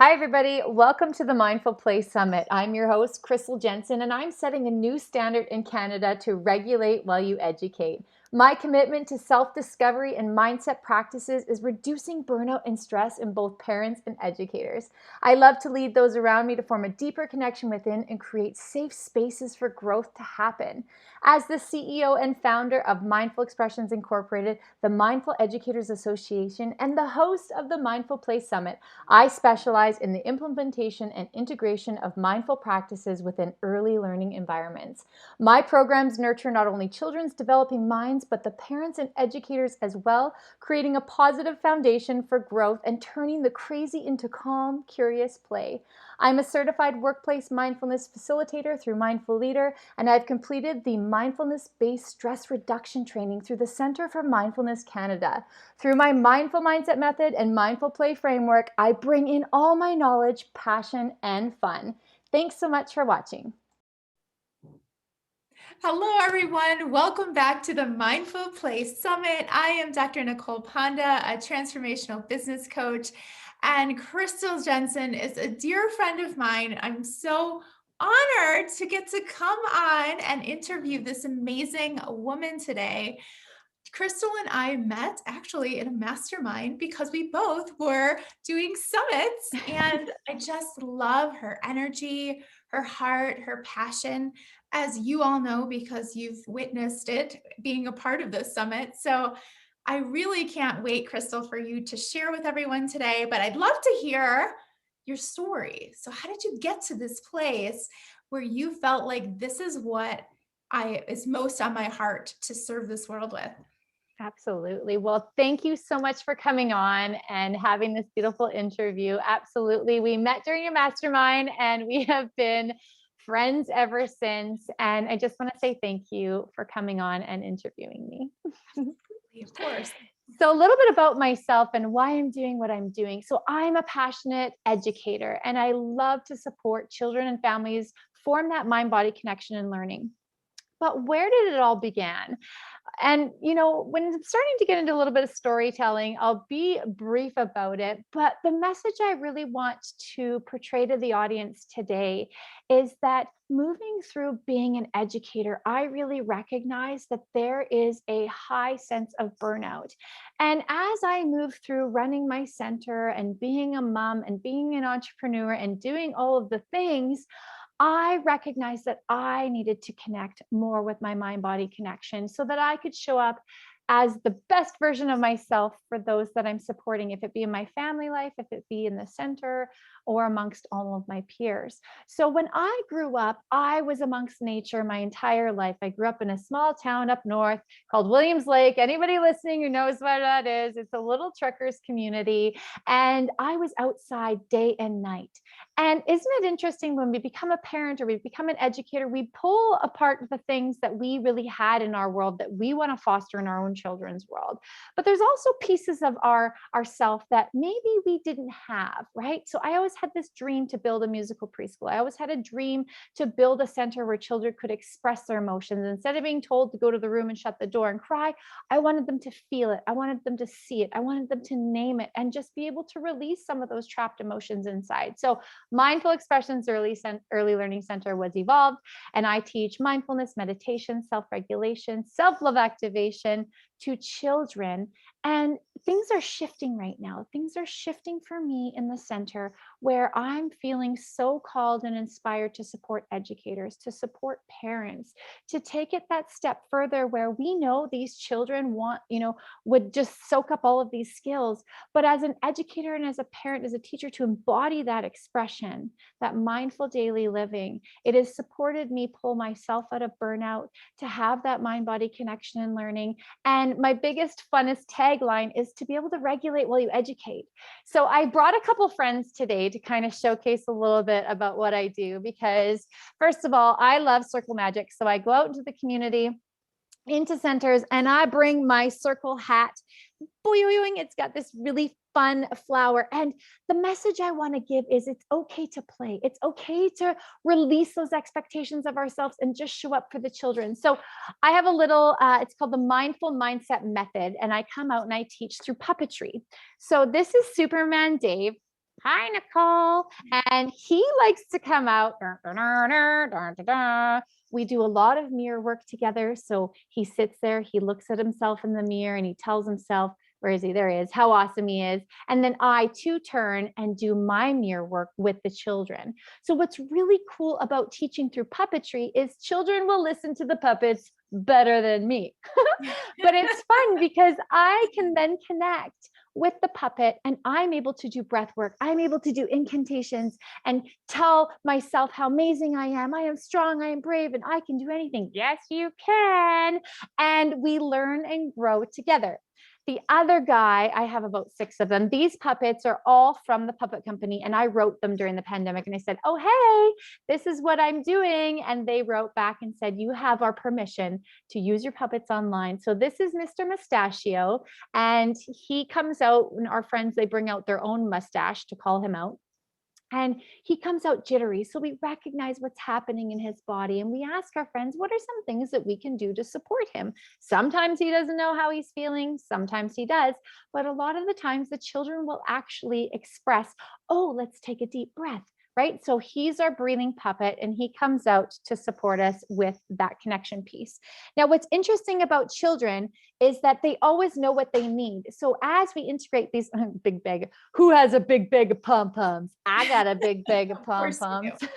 Hi, everybody. Welcome to the Mindful Play Summit. I'm your host, Crystal Jensen, and I'm setting a new standard in Canada to regulate while you educate. My commitment to self-discovery and mindset practices is reducing burnout and stress in both parents and educators. I love to lead those around me to form a deeper connection within and create safe spaces for growth to happen. As the CEO and founder of Mindful Expressions Incorporated, the Mindful Educators Association, and the host of the Mindful Play Summit, I specialize in the implementation and integration of mindful practices within early learning environments. My programs nurture not only children's developing minds, but the parents and educators as well, creating a positive foundation for growth and turning the crazy into calm, curious play. I'm a certified workplace mindfulness facilitator through Mindful Leader, and I've completed the mindfulness-based stress reduction training through the Center for Mindfulness Canada. Through my mindful mindset method and mindful play framework, I bring in all my knowledge, passion, and fun. Thanks so much for watching. Hello, everyone. Welcome back to the Mindful Play Summit. I am Dr. Nicole Panda, a transformational business coach, and Crystal Jensen is a dear friend of mine. I'm so honored to get to come on and interview this amazing woman today. Crystal and I met actually in a mastermind because we both were doing summits, and I just love her energy, her heart, her passion, as you all know, because you've witnessed it being a part of this summit. So I really can't wait, Crystal, for you to share with everyone today, but I'd love to hear your story. So how did you get to this place where you felt like this is what I is most on my heart to serve this world with? Absolutely. Well, thank you so much for coming on and having this beautiful interview. Absolutely. We met during your mastermind and we have been friends ever since. And I just want to say thank you for coming on and interviewing me. Of course. So, a little bit about myself and why I'm doing what I'm doing. So, I'm a passionate educator and I love to support children and families form that mind body connection and learning. But where did it all begin? And, when I'm starting to get into a little bit of storytelling, I'll be brief about it. But the message I really want to portray to the audience today is that moving through being an educator, I really recognize that there is a high sense of burnout. And as I move through running my center and being a mom and being an entrepreneur and doing all of the things, I recognized that I needed to connect more with my mind body connection so that I could show up as the best version of myself for those that I'm supporting, if it be in my family life, if it be in the center, or amongst all of my peers. So when I grew up, I was amongst nature my entire life. I grew up in a small town up north called Williams Lake. Anybody listening who knows what that is, it's a little truckers community. And I was outside day and night. And isn't it interesting when we become a parent or we become an educator, we pull apart the things that we really had in our world that we want to foster in our own children's world. But there's also pieces of ourself that maybe we didn't have, right? So I always had this dream to build a musical preschool. I always had a dream to build a center where children could express their emotions. Instead of being told to go to the room and shut the door and cry, I wanted them to feel it. I wanted them to see it. I wanted them to name it and just be able to release some of those trapped emotions inside. So Mindful Expressions Early Learning Center was evolved, and I teach mindfulness, meditation, self-regulation, self-love activation to children. And things are shifting right now. Things are shifting for me in the center where I'm feeling so called and inspired to support educators, to support parents, to take it that step further where we know these children would just soak up all of these skills. But as an educator and as a parent, as a teacher, to embody that expression, that mindful daily living, it has supported me pull myself out of burnout, to have that mind body connection and learning. And my biggest, funnest tagline is to be able to regulate while you educate. So I brought a couple friends today to kind of showcase a little bit about what I do, because first of all, I love circle magic. So I go out into the community, into centers, and I bring my circle hat. Boing, it's got this really fun flower. And the message I want to give is it's okay to play. It's okay to release those expectations of ourselves and just show up for the children. So I have a little, it's called the Mindful Mindset Method. And I come out and I teach through puppetry. So this is Superman Dave. hi, Nicole. And he likes to come out. "Dun, dun, dun, dun, dun, dun, dun." We do a lot of mirror work together. So he sits there, he looks at himself in the mirror and he tells himself, where is he? There he is, how awesome he is. And then I too turn and do my mirror work with the children. So, what's really cool about teaching through puppetry is children will listen to the puppets better than me. But it's fun because I can then connect with the puppet and I'm able to do breath work. I'm able to do incantations and tell myself how amazing I am. I am strong, I am brave, and I can do anything. Yes, you can. And we learn and grow together. The other guy, I have about 6 of them. These puppets are all from the puppet company, and I wrote them during the pandemic. And I said, "Oh, hey, this is what I'm doing." And they wrote back and said, "You have our permission to use your puppets online." So this is Mr. Mustachio, and he comes out, and our friends, they bring out their own mustache to call him out. And he comes out jittery. So we recognize what's happening in his body and we ask our friends, what are some things that we can do to support him? Sometimes he doesn't know how he's feeling, sometimes he does. But a lot of the times, the children will actually express, oh, let's take a deep breath. Right. So he's our breathing puppet and he comes out to support us with that connection piece. Now, what's interesting about children is that they always know what they need. So as we integrate these big bag, who has a big bag of pom poms? I got a big bag of Of pom course we poms. do.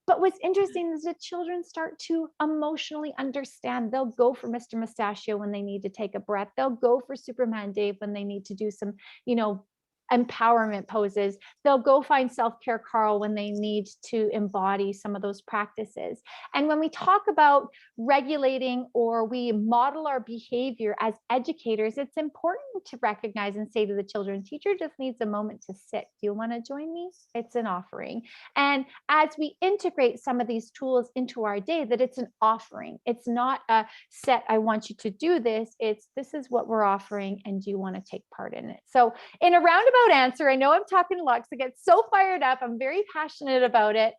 But what's interesting is that children start to emotionally understand. They'll go for Mr. Mustachio when they need to take a breath. They'll go for Superman Dave when they need to do some, you know, empowerment poses. They'll go find self-care Carl when they need to embody some of those practices. And when we talk about regulating or we model our behavior as educators, it's important to recognize and say to the children, teacher just needs a moment to sit. Do you want to join me? It's an offering. And as we integrate some of these tools into our day, that it's an offering. It's not a set, I want you to do this. It's this is what we're offering, and do you want to take part in it? So, in a roundabout answer, I know I'm talking a lot because I get so fired up. I'm very passionate about it.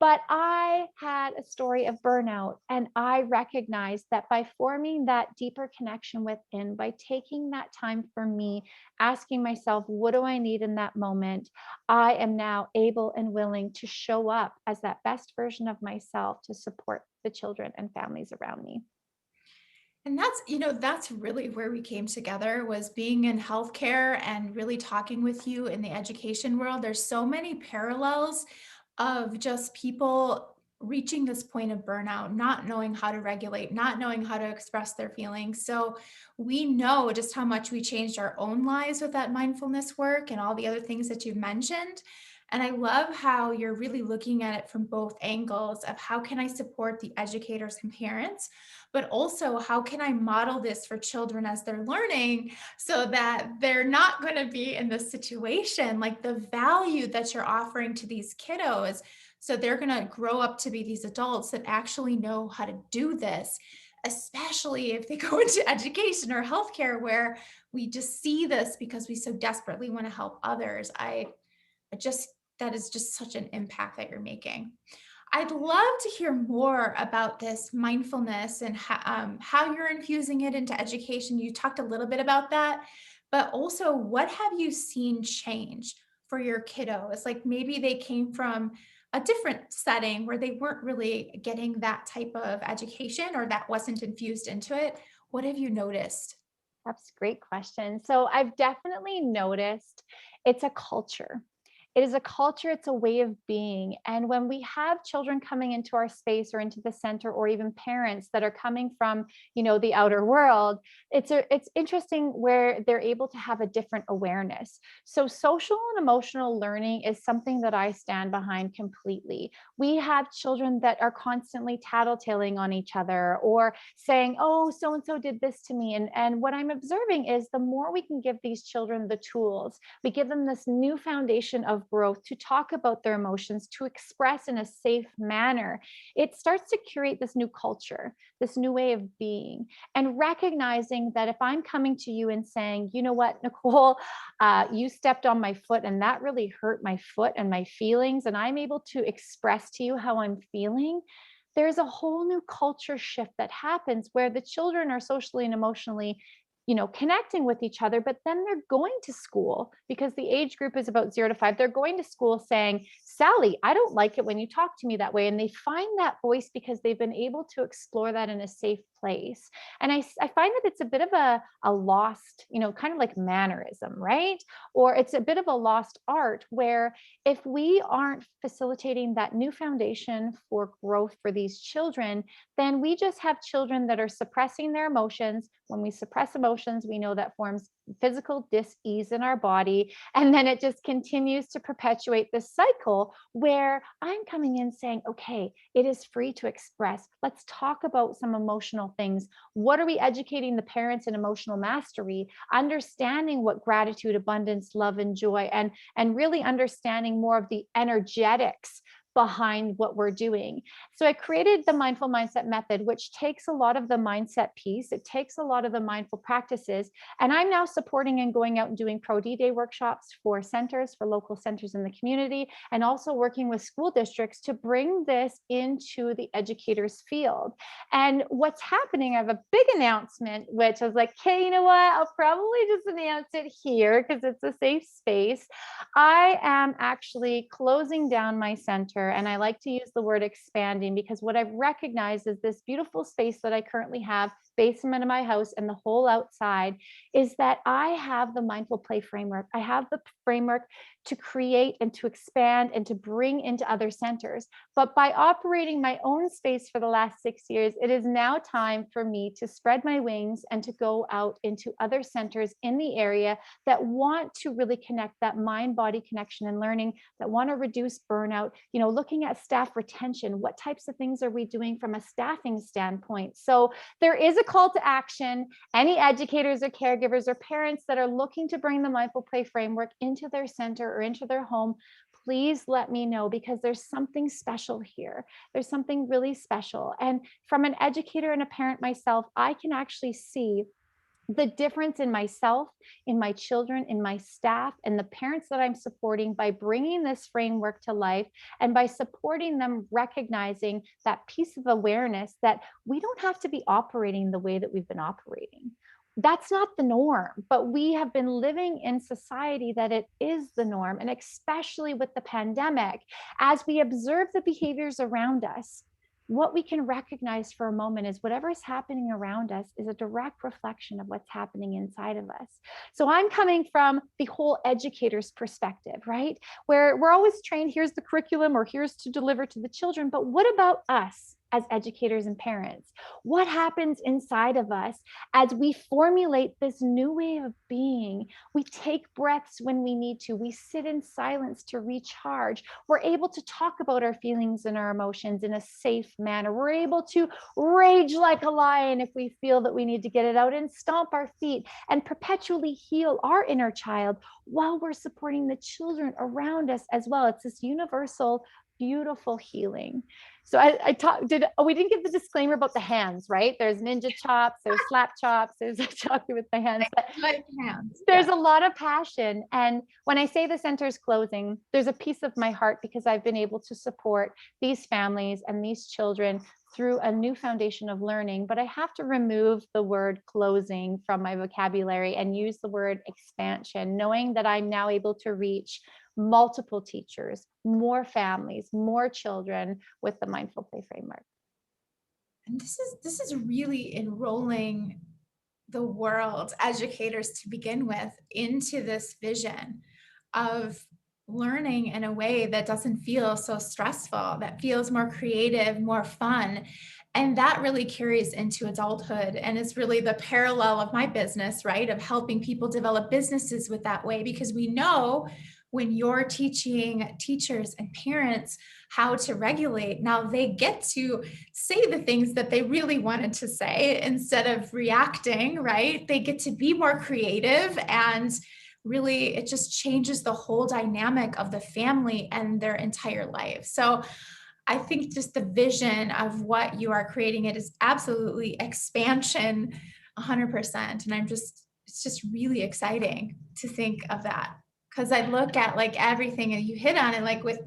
But I had a story of burnout, and I recognized that by forming that deeper connection within, by taking that time for me, asking myself, what do I need in that moment? I am now able and willing to show up as that best version of myself to support the children and families around me. And that's really where we came together was being in healthcare and really talking with you in the education world. There's so many parallels of just people reaching this point of burnout, not knowing how to regulate, not knowing how to express their feelings. So we know just how much we changed our own lives with that mindfulness work and all the other things that you've mentioned. And I love how you're really looking at it from both angles of how can I support the educators and parents, but also how can I model this for children as they're learning so that they're not going to be in this situation, like the value that you're offering to these kiddos. So they're going to grow up to be these adults that actually know how to do this, especially if they go into education or healthcare where we just see this because we so desperately want to help others. I just, that is just such an impact that you're making. I'd love to hear more about this mindfulness and how you're infusing it into education. You talked a little bit about that, but also what have you seen change for your kiddos? Like maybe they came from a different setting where they weren't really getting that type of education or that wasn't infused into it. What have you noticed? That's a great question. So I've definitely noticed it's a culture. It is a culture, it's a way of being. And when we have children coming into our space or into the center, or even parents that are coming from, the outer world, it's interesting where they're able to have a different awareness. So social and emotional learning is something that I stand behind completely. We have children that are constantly tattletaling on each other or saying, oh, so and so did this to me. And what I'm observing is the more we can give these children the tools, we give them this new foundation of growth to talk about their emotions, to express in a safe manner. It starts to curate this new culture, this new way of being, and recognizing that if I'm coming to you and saying, you know what, Nicole, you stepped on my foot and that really hurt my foot and my feelings, and I'm able to express to you how I'm feeling, there's a whole new culture shift that happens where the children are socially and emotionally connecting with each other, but then they're going to school because the age group is about 0 to 5. They're going to school saying, Sally, I don't like it when you talk to me that way. And they find that voice because they've been able to explore that in a safe place. And I find that it's a bit of a lost, kind of like mannerism, right? Or it's a bit of a lost art where if we aren't facilitating that new foundation for growth for these children, then we just have children that are suppressing their emotions. When we suppress emotions, we know that forms physical dis-ease in our body. And then it just continues to perpetuate this cycle where I'm coming in saying, okay, it is free to express. Let's talk about some emotional things. What are we educating the parents in emotional mastery? Understanding what gratitude, abundance, love, and joy, and really understanding more of the energetics behind what we're doing. So I created the mindful mindset method, which takes a lot of the mindset piece. It takes a lot of the mindful practices. And I'm now supporting and going out and doing Pro D-Day workshops for centers, for local centers in the community, and also working with school districts to bring this into the educators field. And what's happening, I have a big announcement, which I was like, hey, you know what? I'll probably just announce it here because it's a safe space. I am actually closing down my center, and I like to use the word expanding because what I've recognized is this beautiful space that I currently have, basement of my house and the whole outside, is that I have the mindful play framework. I have the framework to create and to expand and to bring into other centers. But by operating my own space for the last 6 years, it is now time for me to spread my wings and to go out into other centers in the area that want to really connect that mind-body connection and learning, that want to reduce burnout, looking at staff retention. What types of things are we doing from a staffing standpoint? So there is a call to action. Any educators or caregivers or parents that are looking to bring the mindful play framework into their center or into their home, please let me know because there's something special here. There's something really special. And from an educator and a parent myself, I can actually see the difference in myself, in my children, in my staff, and the parents that I'm supporting by bringing this framework to life and by supporting them recognizing that piece of awareness that we don't have to be operating the way that we've been operating. That's not the norm, but we have been living in society that it is the norm. And especially with the pandemic, as we observe the behaviors around us, what we can recognize for a moment is whatever is happening around us is a direct reflection of what's happening inside of us. So I'm coming from the whole educator's perspective, right? Where we're always trained, here's the curriculum or here's to deliver to the children. But what about us as educators and parents? What happens inside of us as we formulate this new way of being? We take breaths when we need to. We sit in silence to recharge. We're able to talk about our feelings and our emotions in a safe manner. We're able to rage like a lion if we feel that we need to get it out and stomp our feet and perpetually heal our inner child while we're supporting the children around us as well. It's this universal, beautiful healing. So we didn't give the disclaimer about the hands, right? There's ninja chops, there's slap chops, there's a chocolate with the hands, but Like hands. there's a lot of passion. And when I say the center is closing, there's a piece of my heart because I've been able to support these families and these children through a new foundation of learning, but I have to remove the word closing from my vocabulary and use the word expansion, knowing that I'm now able to reach multiple teachers, more families, more children with the mindful play framework. And this is really enrolling the world's educators to begin with into this vision of learning in a way that doesn't feel so stressful, that feels more creative, more fun. And that really carries into adulthood. And it's really the parallel of my business, right? Of helping people develop businesses with that way, because we know when you're teaching teachers and parents how to regulate, now they get to say the things that they really wanted to say instead of reacting, right? They get to be more creative, and really it just changes the whole dynamic of the family and their entire life. So I think just the vision of what you are creating, it is absolutely expansion 100%. And it's just really exciting to think of that. Because I look at like everything and you hit on it, like with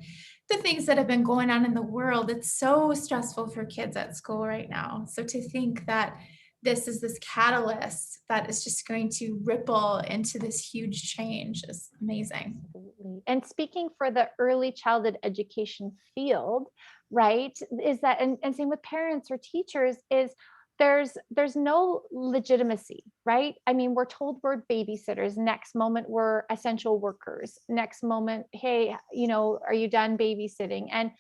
the things that have been going on in the world, it's so stressful for kids at school right now. So to think that this is this catalyst that is just going to ripple into this huge change is amazing. Absolutely. And speaking for the early childhood education field, right, is that, and same with parents or teachers, is there's no legitimacy, right? I mean, we're told we're babysitters. Next moment, we're essential workers. Next moment, hey, are you done babysitting? And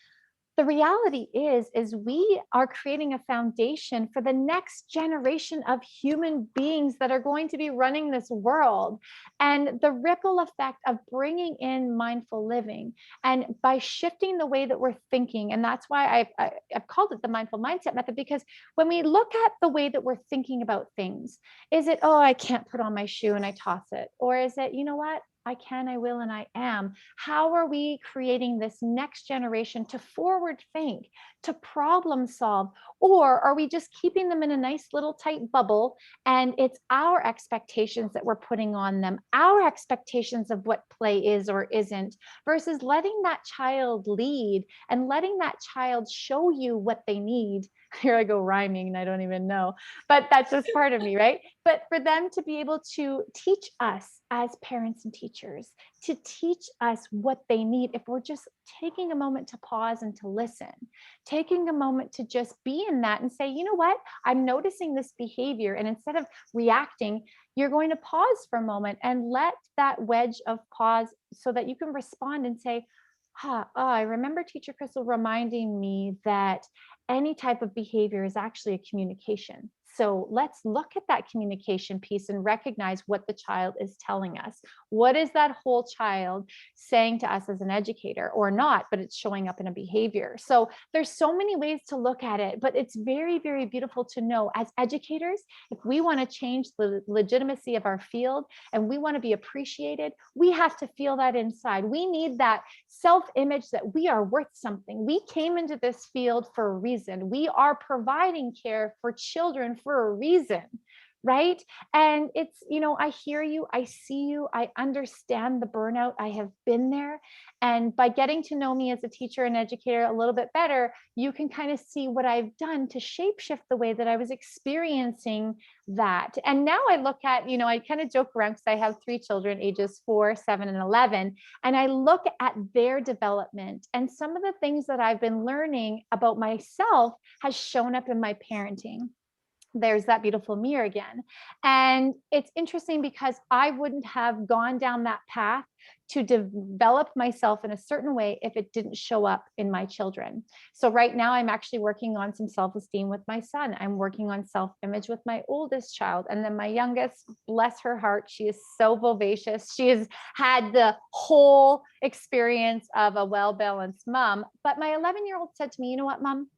the reality is we are creating a foundation for the next generation of human beings that are going to be running this world, and the ripple effect of bringing in mindful living and by shifting the way that we're thinking. And that's why I've called it the mindful mindset method, because when we look at the way that we're thinking about things, is it, oh, I can't put on my shoe and I toss it, or is it, you know what, I can, I will, and I am? How are we creating this next generation to forward think, to problem solve? Or are we just keeping them in a nice little tight bubble? And it's our expectations that we're putting on them, our expectations of what play is or isn't, versus letting that child lead and letting that child show you what they need. Here I go rhyming and I don't even know, but that's just part of me, right? But for them to be able to teach us as parents and teachers, to teach us what they need, if we're just taking a moment to pause and to listen, taking a moment to just be in that and say, you know what, I'm noticing this behavior. And instead of reacting, you're going to pause for a moment and let that wedge of pause so that you can respond and say, I remember Teacher Crystal reminding me that any type of behavior is actually a communication. So let's look at that communication piece and recognize what the child is telling us. What is that whole child saying to us as an educator, or not, but it's showing up in a behavior? So there's so many ways to look at it, but it's very, very beautiful to know as educators, if we want to change the legitimacy of our field and we want to be appreciated, we have to feel that inside. We need that self-image that we are worth something. We came into this field for a reason. We are providing care for children for a reason, right? And it's, I hear you, I see you, I understand the burnout. I have been there. And by getting to know me as a teacher and educator a little bit better, you can kind of see what I've done to shapeshift the way that I was experiencing that. And now I look at, I kind of joke around because I have 3 children, ages 4, 7, and 11. And I look at their development, and some of the things that I've been learning about myself has shown up in my parenting. There's that beautiful mirror again. And it's interesting because I wouldn't have gone down that path to develop myself in a certain way if it didn't show up in my children. So right now I'm actually working on some self-esteem with my son. I'm working on self-image with my oldest child. And then my youngest, bless her heart, she is so vivacious. She has had the whole experience of a well-balanced mom. But my 11-year-old said to me, you know what, Mom?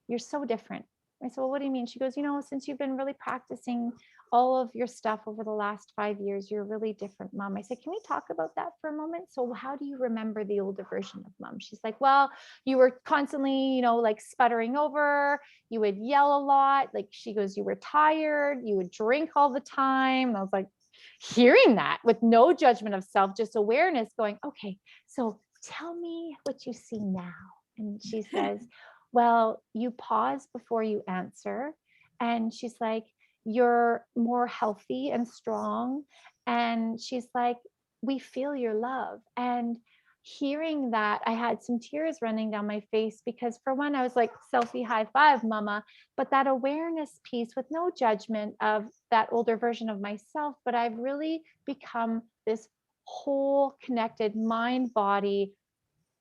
You're so different. I said, well, what do you mean? She goes, since you've been really practicing all of your stuff over the last 5 years, you're really different, Mom. I said, can we talk about that for a moment? So how do you remember the older version of Mom? She's like, well, you were constantly, like sputtering over, you would yell a lot. Like she goes, you were tired, you would drink all the time. And I was like, hearing that with no judgment of self, just awareness, going, okay, so tell me what you see now. And she says, well, you pause before you answer. And she's like, you're more healthy and strong. And she's like, we feel your love. And hearing that, I had some tears running down my face because, for one, I was like, selfie high five, Mama. But that awareness piece with no judgment of that older version of myself, but I've really become this whole connected mind body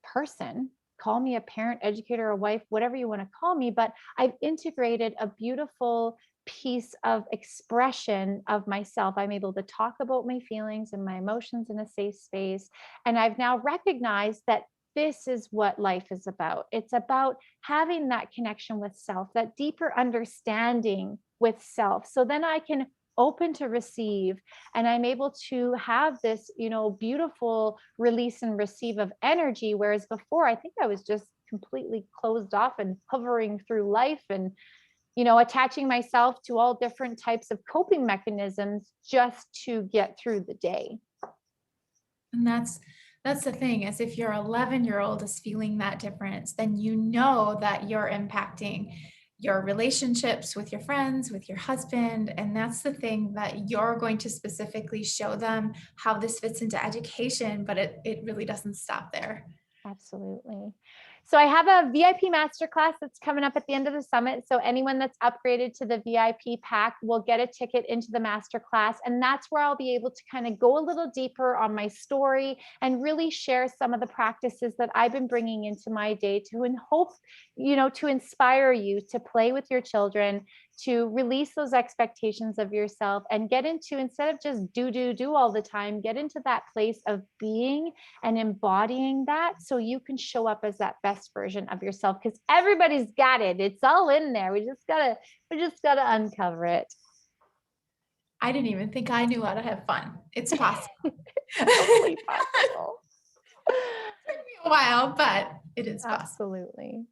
person. Call me a parent, educator, a wife, whatever you want to call me, but I've integrated a beautiful piece of expression of myself. I'm able to talk about my feelings and my emotions in a safe space. And I've now recognized that this is what life is about. It's about having that connection with self, that deeper understanding with self. So then I can open to receive, and I'm able to have this beautiful release and receive of energy, whereas before I think I was just completely closed off and hovering through life and attaching myself to all different types of coping mechanisms just to get through the day. And that's the thing, is if your 11-year-old is feeling that difference, then you know that you're impacting your relationships with your friends, with your husband. And that's the thing that you're going to specifically show them how this fits into education, but it really doesn't stop there. Absolutely. So I have a VIP masterclass that's coming up at the end of the summit. So anyone that's upgraded to the VIP pack will get a ticket into the masterclass. And that's where I'll be able to kind of go a little deeper on my story and really share some of the practices that I've been bringing into my day to and hope, to inspire you to play with your children, to release those expectations of yourself and get into, instead of just do all the time, get into that place of being and embodying that so you can show up as that best version of yourself, because everybody's got it. It's all in there. We just gotta uncover it. I didn't even think I knew how to have fun. It's possible. Totally possible. Took me a while, but it is possible. Absolutely.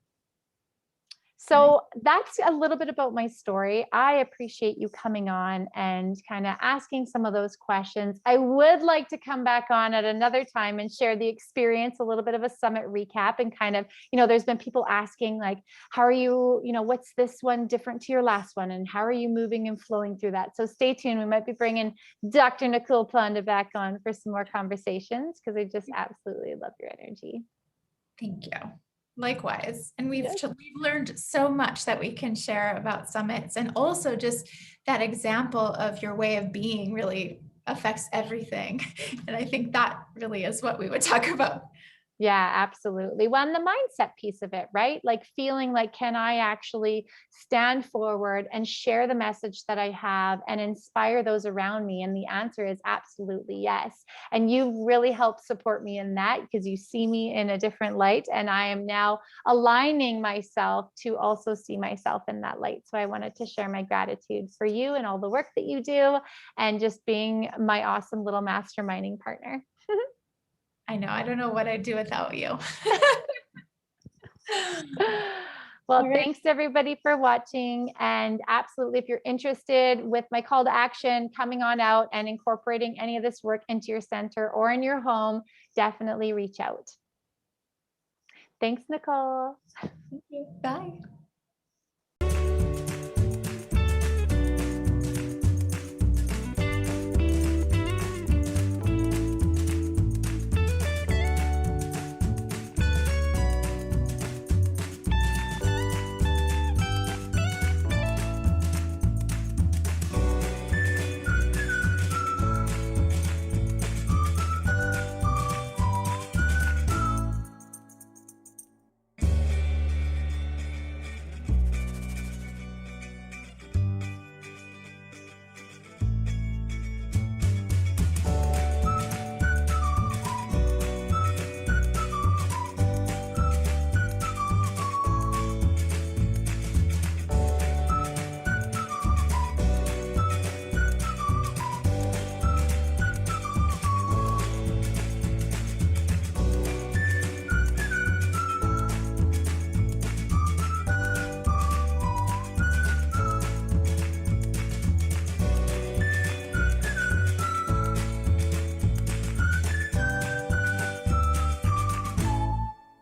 So that's a little bit about my story. I appreciate you coming on and kind of asking some of those questions. I would like to come back on at another time and share the experience, a little bit of a summit recap, and kind of, there's been people asking like, how are you, what's this one different to your last one? And how are you moving and flowing through that? So stay tuned. We might be bringing Dr. Nicole Planda back on for some more conversations, because I just absolutely love your energy. Thank you. Likewise. And we've Yes. we've learned so much that we can share about summits, and also just that example of your way of being really affects everything. And I think that really is what we would talk about. Yeah, absolutely. Well, and the mindset piece of it, right? Like feeling like, can I actually stand forward and share the message that I have and inspire those around me? And the answer is absolutely yes. And you really helped support me in that, because you see me in a different light. And I am now aligning myself to also see myself in that light. So I wanted to share my gratitude for you and all the work that you do, and just being my awesome little masterminding partner. I know. I don't know what I'd do without you. Well, All right. thanks everybody for watching. And absolutely, if you're interested with my call to action, coming on out and incorporating any of this work into your center or in your home, definitely reach out. Thanks, Nicole. Thank you. Bye.